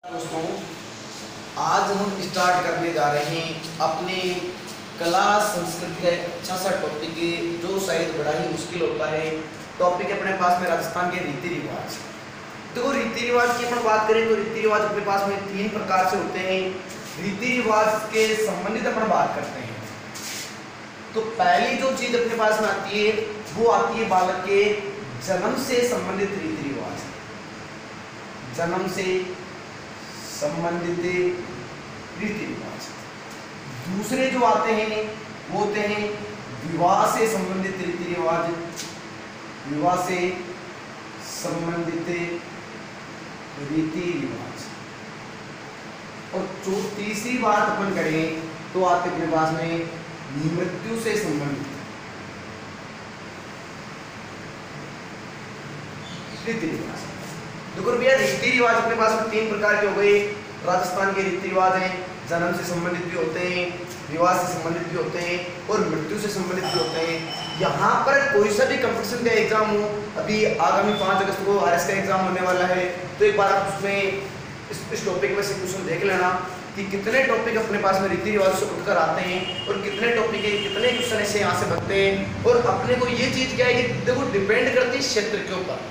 दोस्तों, आज हम स्टार्ट करने जा रहे हैं अपने कला संस्कृति का एक अच्छा सा टॉपिक है जो शायद बड़ा ही मुश्किल होता है। टॉपिक अपने पास में राजस्थान के रीति रिवाज। तो रीति रिवाज की अपन बात करें तो रीति रिवाज अपने पास में 3 प्रकार से होते हैं। रीति रिवाज के संबंधित अपन बात करते हैं तो पहली जो चीज अपने पास में आती है वो आती है बालक के जन्म से संबंधित रीति रिवाज। जन्म से संबंधित रीति रिवाज। दूसरे जो आते हैं वो होते हैं विवाह से संबंधित रीति रिवाज। विवाह से संबंधित रीति रिवाज। और जो तीसरी बात अपन करें तो आते अपने पास में मृत्यु से संबंधित रीति रिवाज। देखो भैया, रीति रिवाज अपने पास में 3 प्रकार के हो गए। राजस्थान के रीति रिवाज हैं, जन्म से संबंधित भी होते हैं, विवाह से संबंधित भी होते हैं और मृत्यु से संबंधित भी होते हैं। यहाँ पर कोई सा भी कंपटीशन का एग्जाम हो, अभी आगामी 5 अगस्त को आरएस का एग्जाम होने वाला है, तो एक बार आप उसमें इस टॉपिक में से क्वेश्चन देख लेना कि कितने टॉपिक अपने पास में रीति रिवाज से उठकर आते हैं और कितने टॉपिक है, कितने क्वेश्चन ऐसे यहाँ से बनते हैं। और अपने को ये चीज़ क्या है कि देखो डिपेंड करती है क्षेत्र के ऊपर।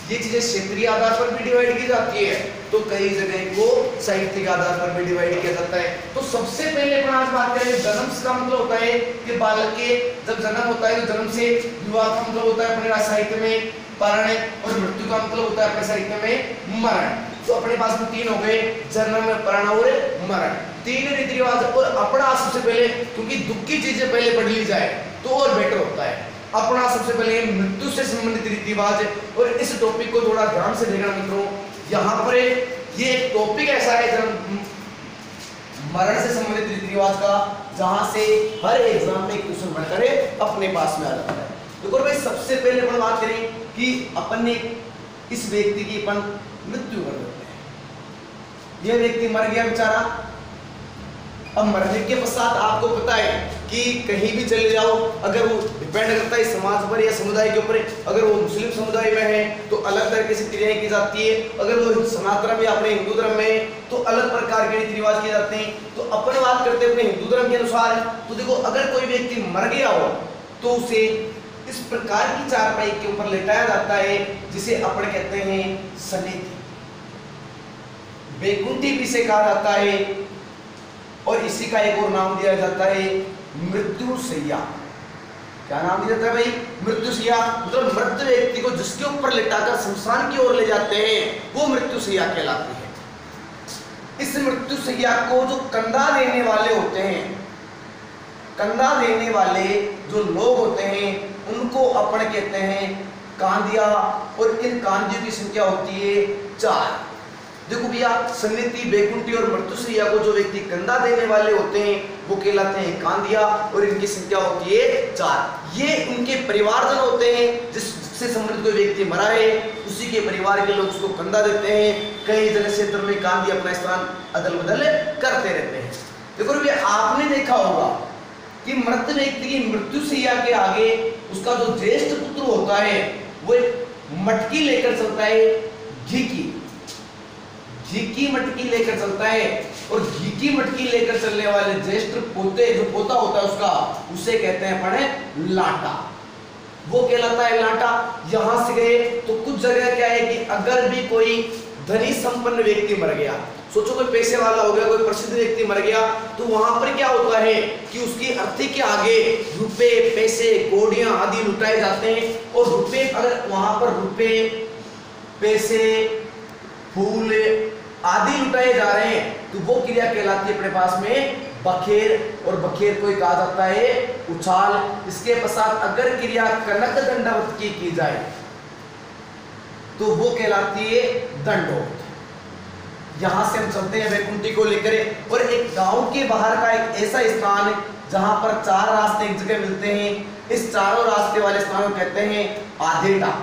ये चीजें क्षेत्रीय आधार पर भी डिवाइड की जाती है, तो कई जगह को साहित्य के आधार पर भी डिवाइड किया जाता है। तो सबसे पहले अपन आज बात करें जन्म का मतलब होता है कि बालक के जब जन्म होता है तो जन्म से विवाह का मतलब होता है अपने साहित्य में मरण, और मृत्यु का मतलब होता है अपने साहित्य में मरण। तो अपने पास में 3 हो गए, जन्म, मरण और मरण। 3 रीति रिवाज। और अपना सबसे पहले, क्योंकि दुख की चीजें पहले पढ़ ली जाए तो और बेटर होता है। अपना सबसे पहले मृत्यु से संबंधित रीति रिवाज। और इस टॉपिक को थोड़ा ध्यान से देखना मित्रों। यहाँ पर ये टॉपिक ऐसा है मरण से संबंधित रीति रिवाज का, जहां से हर एग्जाम में क्वेश्चन बनकर अपने पास में आ जाता है। देखो भाई, सबसे पहले अपन बात करें कि अपन ने इस व्यक्ति की अपन मृत्यु कर देते हैं। यह व्यक्ति मर गया बेचारा। अब मरने के पश्चात आपको पता है कि कहीं भी चले जाओ, अगर वो डिपेंड करता है समाज पर या समुदाय के ऊपर। अगर वो मुस्लिम समुदाय में है तो अलग तरह से क्रियाएं की जाती है, अगर वो सनातन में अपने हिंदू धर्म में तो अलग प्रकार के रीति रिवाज किए जाते हैं। तो अपन बात करते हैं अपने हिंदू धर्म के अनुसार। तो देखो, अगर कोई व्यक्ति मर गया हो तो उसे इस प्रकार की चारपाई के ऊपर लेटाया जाता है जिसे अपन कहते हैं सनेती। बैकुंठी भी से कहा जाता है और इसी का एक और नाम दिया जाता है मृत्युशैया। क्या नाम दिया जाता है भाई? मृत्युशैया। मतलब मृत व्यक्ति को जिसके ऊपर लेटाकर शमशान की ओर ले जाते हैं वो मृत्युशैया कहलाती है। इस मृत्युशैया को जो कंधा देने वाले होते हैं, कंधा देने वाले जो लोग होते हैं उनको अपन कहते हैं कांदिया। और इन कांदियों की संख्या होती है 4। देखो भैया, सन्निधि, बैकुंठी और मृत्युशैया को जो व्यक्ति कंधा देने वाले होते हैं वो कहलाते हैं कांदिया, और इनकी संख्या होती है 4। ये उनके परिवारजन होते हैं। जिससे संबंधित कोई व्यक्ति मरा है उसी के परिवार के लोग उसको कंधा देते हैं। कई जगह क्षेत्र में कांदी अपना स्थान अदल बदल करते रहते हैं। देखो भैया, आपने देखा होगा कि मृत व्यक्ति की मृत्युशैया के आगे उसका जो ज्येष्ठ पुत्र होता है वो एक मटकी लेकर चलता है, घी की मटकी लेकर चलता है। और घी की मटकी लेकर चलने वाले ज्येष्ठ पोते, जो पोता होता है उसका, उसे कहते हैं अपन लाटा। वो कहलाता है लाटा। यहां से गए तो कुछ जगह क्या है कि अगर भी कोई धनी संपन्न व्यक्ति मर गया, सोचो कोई पैसे वाला हो गया, कोई प्रसिद्ध व्यक्ति मर गया, तो वहां पर क्या होता है कि उसकी अर्थी के आगे रुपए, पैसे, कौड़ियां आदि लुटाए जाते हैं। और रुपए, अगर वहां पर रुपए, पैसे, फूल आदि लुटाए जा रहे हैं तो वो क्रिया कहलाती है अपने पास में बखेर। और बखेर को कहा जाता है उछाल। इसके पश्चात अगर क्रिया कनक दंडवत की जाए तो वो कहलाती है दंडोत। यहां से हम चलते हैं बैकुंठी को लेकर, और एक गांव के बाहर का एक ऐसा स्थान जहां पर 4 रास्ते एक जगह मिलते हैं। इस चारों रास्ते वाले स्थान को कहते हैं आधेटा।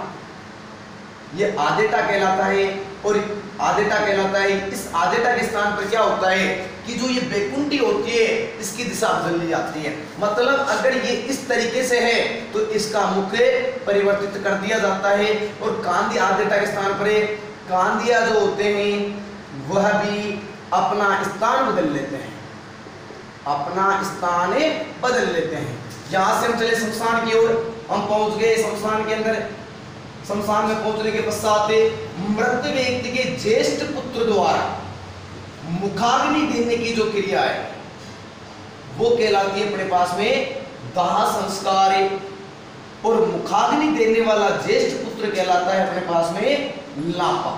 ये आधेटा कहलाता है। और आधेटा कहलाता है। इस आधेटा के स्थान पर क्या होता है कि जो ये बैकुंठी होती है इसकी दिशा बदल ली जाती है। मतलब अगर ये इस तरीके से है तो इसका मुख परिवर्तित कर दिया जाता है। और कांदिया आधेटा के स्थान पर कांदिया जो होते हैं वह भी अपना स्थान बदल लेते हैं, अपना स्थान बदल लेते हैं। यहां से हम चले शमशान की ओर, हम पहुंच गए शमशान के अंदर। शमशान में पहुंचने के पश्चात मृत व्यक्ति के ज्येष्ठ पुत्र द्वारा मुखाग्नि देने की जो क्रिया है वो कहलाती है अपने पास में दाह संस्कार, और मुखाग्नि देने वाला ज्येष्ठ पुत्र कहलाता है अपने पास में लापा।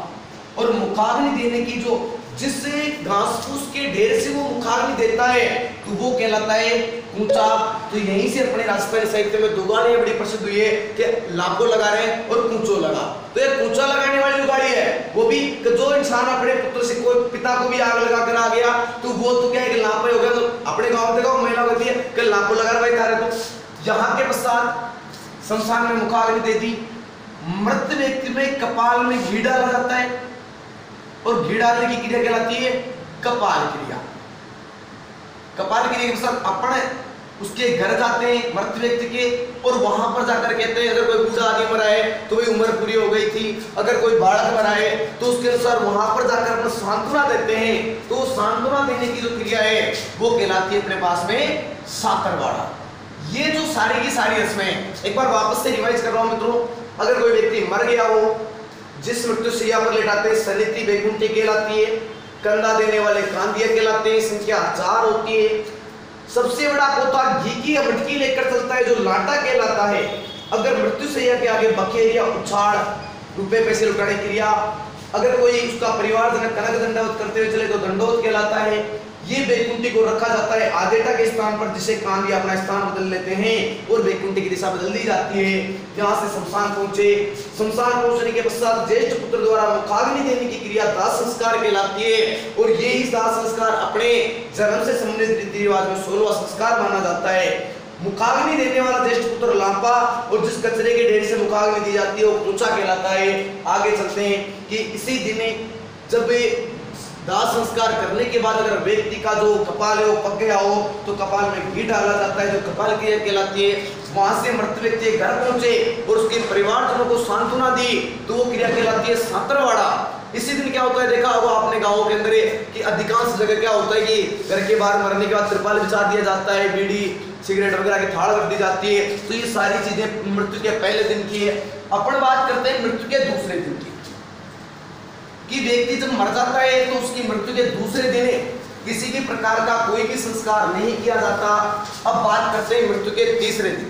और मुखाग्नि देने की जो जिस घास फूस के ढेर से वो मुखाग्नि देता है तो वो कहलाता है कूचा। तो यहीं से अपने राजस्थानी साहित्य में दो गाड़ी बड़ी प्रसिद्ध हुई है कि लापो लगा रहे हैं और कूचो लगा। तो ये कूचा लगाने वाली जो गाड़ी है वो भी जो इंसान अपने पुत्र से कोई पिता को भी आग लगा कर आ गया तो वो तो क्या है कि लापा हो गया। तो अपने गाँव देखा महिला होती है कि लापो लगा भाई तारे। तो यहाँ के पश्चात शमशान में मुखाग्नि दे दी। मृत व्यक्ति में कपाल में घी डाला जाता है और घी डालने की क्रिया कहलाती है कपाल क्रिया। कपाल क्रिया के पश्चात अपने उसके घर जाते हैं मृत व्यक्ति के, और वहां पर जाकर कहते हैं अगर कोई बूढ़ा आदमी मरा है तो वही उम्र पूरी हो गई थी, अगर कोई बालक मरा है तो उसके अनुसार वहां पर जाकर अपना सांत्वना देते हैं। तो सांत्वना देने की जो क्रिया है वो कहलाती है अपने पास में साकरवाड़ा। ये जो सारी की सारी रस्में एक बार वापस से रिवाइज कर रहा हूं मित्रों। अगर कोई व्यक्ति मर गया हो, जिस मृत्यु शैया पर लेटाते हैं सनिति वैकुंठी कहलाती है, कंधा देने वाले कांदिया कहलाते हैं, संख्या 4 होती है। सबसे बड़ा पोता घी की मटकी लेकर चलता है जो लाटा कहलाता है। अगर मृत्यु शैया के आगे बखेरिया उछाड़ रुपए पैसे लुटाने की क्रिया, अगर कोई उसका परिवारजनक कनक दंडवत करते हुए चले तो दंडवत कहलाता है। ये वैकुंठी को रखा जाता है आदेटा के स्थान पर, जिसे कांदिया अपना स्थान बदल लेते हैं और वैकुंठी की दिशा बदल दी जाती है। यहाँ से शमशान पहुंचे। शमशान पहुंचने के पश्चात ज्येष्ठ पुत्र द्वारा मुखाग्नि देने की क्रिया दाह संस्कार कहलाती है। और यही दाह संस्कार अपने जन्म से संबंधित रीति रिवाज में 16वां संस्कार माना जाता है। मुखाग्नि देने वाला ज्येष्ठ पुत्र लांपा, और जिस कचरे के ढेर से मुखाग्नि दी जाती है वो कूचा कहलाता है। आगे चलते हैं कि इसी दिन जब दाह संस्कार करने के बाद अगर व्यक्ति का जो कपाल है वो पक गया हो तो कपाल में घी डाला जाता है जो कपाल क्रिया कहलाती है। वहां से मृत व्यक्ति घर पहुंचे और उसके परिवारजनों को सांत्वना दी तो वो क्रिया कहलाती है साकरवाड़ा। इसी दिन क्या होता है देखा होगा आपने गाँवों के अंदर कि अधिकांश जगह क्या होता है कि घर के बाहर मरने के बाद त्रिपाल बिछा दिया जाता है, बीड़ी सिगरेट वगैरह की थाड़ रख दी जाती है। तो ये सारी चीजें मृत्यु के पहले दिन की है। अपन बात करते हैं मृत्यु के दूसरे दिन की, कि व्यक्ति जब मर जाता है तो उसकी मृत्यु के दूसरे दिन किसी भी प्रकार का कोई भी संस्कार नहीं किया जाता। अब बात करते हैं मृत्यु के तीसरे दिन।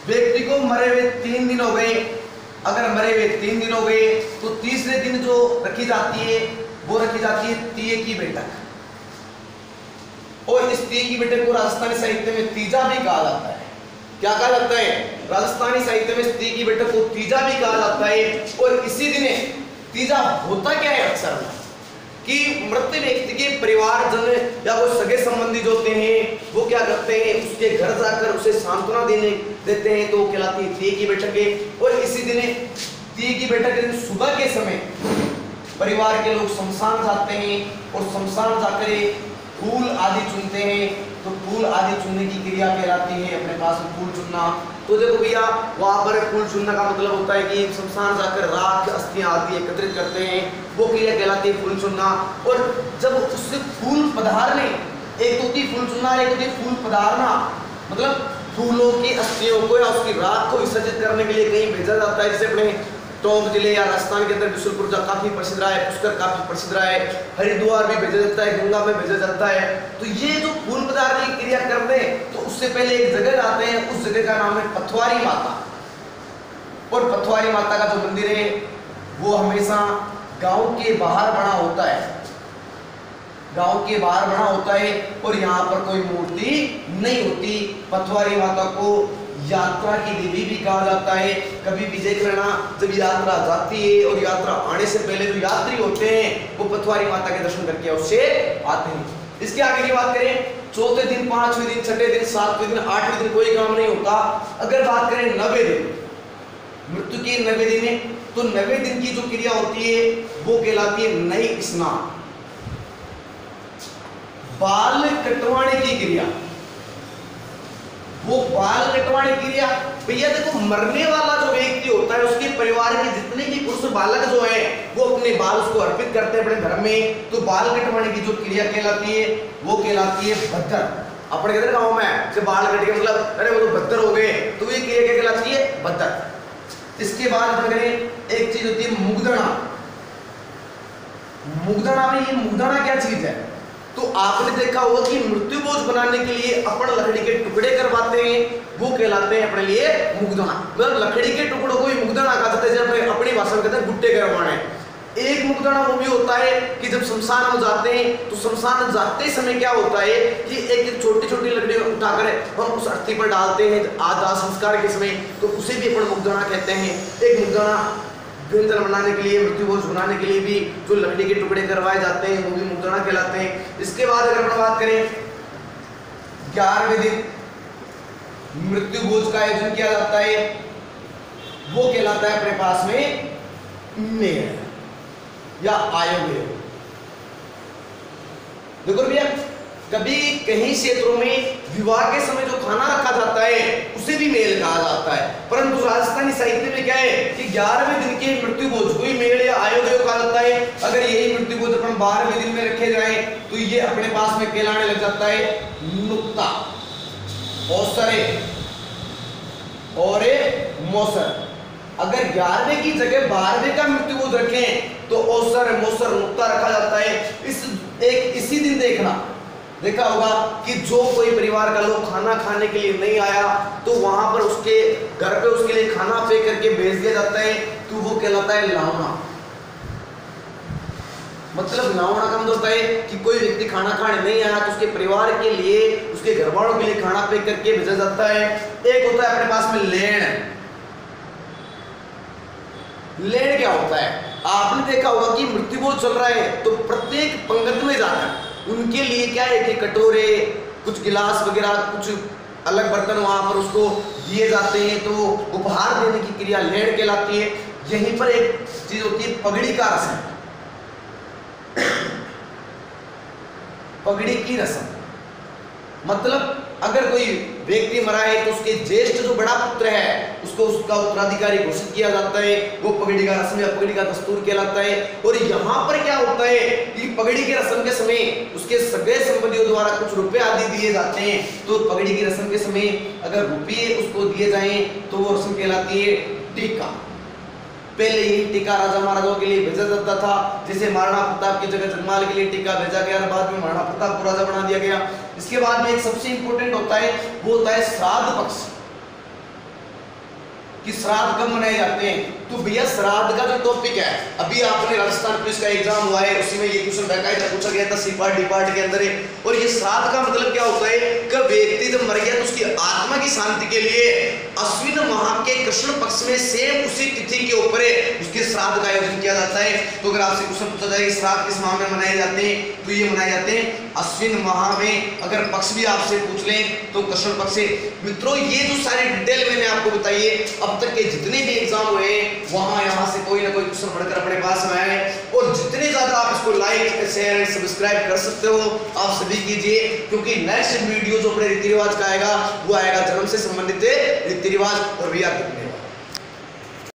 व्यक्ति को मरे हुए 3 दिन हो गए, अगर मरे हुए 3 दिन हो गए तो तीसरे दिन जो रखी जाती है वो रखी जाती है तीये की बैठक। और इस तीये की बैठक को राजस्थानी साहित्य में तीजा भी कहा जाता है। क्या कहा जाता है? राजस्थानी साहित्य में तीये की बैठक को तीजा भी कहा जाता है। और इसी दिन तीजा होता क्या है अक्सर कि मृत व्यक्ति के परिवारजन या वो सगे संबंधी जो होते हैं वो क्या करते हैं उसके घर जाकर उसे सांत्वना देते हैं तो वो कहलाती है तीये की बैठक। और इसी दिन तीये की बैठक के दिन सुबह के समय परिवार के लोग शमशान जाते हैं और शमशान जाकर फूल आदि चुनते हैं। तो फूल आदि चुनने की क्रिया कहलाती है अपने पास में फूल चुनना। तो देखो भैया वहां पर फूल चुनने का मतलब होता है कि शमशान जाकर राख अस्थियां आदि एकत्रित करते हैं, वो क्रिया कहलाती है फूल चुनना। और जब उससे फूल पधारने, एक तो होती फूल चुनना, एक होती फूल पधारना, मतलब फूलों की अस्थियों को या उसकी राख को विसर्जित करने के लिए कहीं भेजा जाता है। जैसे अपने टोंक जिले या राजस्थान के अंदर बिशुलपुर काफी प्रसिद्ध रहा है, पुष्कर काफी प्रसिद्ध रहा है, हरिद्वार भी भेजा जाता है, गंगा में भेजा जाता है। तो ये जो फूल पधारने की क्रिया करते हैं तो उससे पहले एक जगह जाते हैं, उस जगह का नाम है पथवारी माता। और पथवारी माता का जो मंदिर है वो हमेशा गांव के बाहर बना होता है, गांव के बाहर बना होता है और यहाँ पर कोई मूर्ति नहीं होती। पथवारी माता को यात्रा की देवी भी कहा जाता है। कभी भी देख लेना जब यात्रा जाती है और यात्रा आने से पहले जो यात्री होते हैं वो पथवारी माता के दर्शन करके उससे आते हैं। इसके आगे की बात करें, चौथे दिन, 5वें दिन, 6ठे दिन, 7वें दिन, 8वें दिन कोई काम नहीं होता। अगर बात करें 90 दिन, मृत्यु के 90 दिन है तो 90 दिन की जो क्रिया होती है वो कहलाती है नई स्नान। बाल कटवाने की क्रिया, वो बाल कटवाने क्रिया। भैया देखो, मरने वाला जो व्यक्ति होता है उसके परिवार के जितने भी पुरुष बालक जो है वो अपने बाल उसको अर्पित करते हैं अपने धर्म में, तो बाल कटवाने की जो क्रिया कहलाती है वो कहलाती है बद्दर। अपने कहते हैं गाँव में जब बाल कट गए मतलब अरे वो तो बद्दर हो गए, तो ये क्रिया क्या कहलाती है? बद्दर। इसके बाद अपन करें एक चीज होती है मुगदना। मुगदना में, ये मुगदना क्या चीज है? तो आपने देखा होगा कि मृत्यु भोज बनाने के लिए अपन लकड़ी के टुकड़े करवाते हैं, वो कहलाते हैं अपने लिए मुगदना। मतलब लकड़ी के टुकड़ों को ही मुगदना कहा जाता है, जैसे अपनी भाषा में कहते हैं गुट्टे करवाने। एक मुगदना वो भी होता है कि जब शमशान में जाते हैं तो शमशान जाते समय क्या होता है कि एक छोटी छोटी लकड़ी उठाकर हम उस अर्थी पर डालते हैं आधा संस्कार के समय, तो उसे भी अपन मुगदना कहते हैं। एक मुगदना व्यंजन बनाने के लिए, मृत्यु भोज बनाने के लिए भी जो लकड़ी के टुकड़े करवाए जाते हैं वो भी मुगदना कहलाते हैं। इसके बाद अगर अपन बात करें 11वें दिन मृत्यु भोज का आयोजन किया जाता है, वो कहलाता है अपने पास में मेल या आयोगे। देखो भैया, कभी कहीं क्षेत्रों में विवाह के समय जो खाना रखा जाता है उसे भी मेल कहा जाता है, परंतु राजस्थानी साहित्य में क्या है कि 11वें दिन के मृत्यु भोज को ही मेल या आयोगे कहा जाता है। अगर यही मृत्यु भोज अपन 12वें दिन में रखे जाए तो ये अपने पास में कहलाने लग जाता है नुक्ता, औसरे और मौसर। अगर 11वें की जगह 12वें का मृत्यु भोज रखें तो औसर, मौसर, नुक्ता रखा जाता है। इसी दिन देखा होगा कि जो कोई परिवार का लोग खाना खाने के लिए नहीं आया तो वहां पर उसके घर पे उसके लिए खाना पैक करके भेज दिया जाता है, तो वो कहलाता है लावना। मतलब लावना का मतलब होता है कि कोई व्यक्ति खाना खाने नहीं आया तो उसके परिवार के लिए, उसके घर वालों के लिए खाना पैक करके भेजा जाता है। एक होता है अपने पास में लेन। लेन क्या होता है? आपने देखा होगा कि मृत्यु भोज चल रहा है तो प्रत्येक पंगत में जाकर उनके लिए क्या है कि कटोरे, कुछ गिलास वगैरह, कुछ अलग बर्तन वहां पर उसको दिए जाते हैं, तो उपहार देने की क्रिया लेन कहलाती है। यहीं पर एक चीज होती है पगड़ी का रस्म। पगड़ी की रस्म मतलब अगर कोई व्यक्ति मरा है तो उसके ज्येष्ठ जो बड़ा पुत्र है उसको उसका उत्तराधिकारी घोषित किया जाता है, वो पगड़ी का रस्म या पगड़ी का दस्तूर कहलाता है। और यहाँ पर क्या होता है कि पगड़ी की रस्म के समय उसके सगे संबंधियों द्वारा कुछ रुपए आदि दिए जाते हैं, तो पगड़ी की रस्म के समय अगर रुपये उसको दिए जाएं तो वो रस्म कहलाती है टीका। पहले यही टीका राजा महाराजाओं के लिए भेजा जाता था, जैसे महाराणा प्रताप की जगह जगमाल के लिए टीका भेजा गया, बाद में महाराणा प्रताप को राजा बना दिया गया। इसके बाद में एक सबसे इंपॉर्टेंट होता है, वो होता है श्राद्ध पक्ष, कि श्राद्ध कब मनाए जाते हैं। तो भैया श्राद्ध का जो टॉपिक है, अभी आपने राजस्थान पुलिस का एग्जाम हुआ है, उसी में ये क्वेश्चन बाकायदा पूछा गया था, सी पार्ट डी पार्ट के अंदर है। और ये श्राद्ध का मतलब क्या होता है कि व्यक्ति जब मर गया तो उसकी आत्मा की शांति के लिए अश्विन माह के कृष्ण पक्ष में सेम उसी तिथि के ऊपर उसके श्राद्ध का आयोजन किया जाता है। तो अगर आपसे क्वेश्चन पूछा जाए श्राद्ध किस माह में मनाए जाते हैं, तो ये मनाए जाते हैं अश्विन माह में। अगर पक्ष भी आपसे पूछ लें तो कृष्ण पक्ष से। मित्रों, ये जो सारी डिटेल मैंने आपको बताई है, अब तक के जितने भी एग्जाम हुए वहां यहाँ से कोई ना कोई क्वेश्चन पढ़कर अपने पास में आए, और जितने ज्यादा आप इसको लाइक, शेयर एंड सब्सक्राइब कर सकते हो आप सभी कीजिए, क्योंकि नेक्स्ट वीडियो जो अपने रीति रिवाज का आएगा वो आएगा जन्म से संबंधित रीति रिवाज और भी आगे।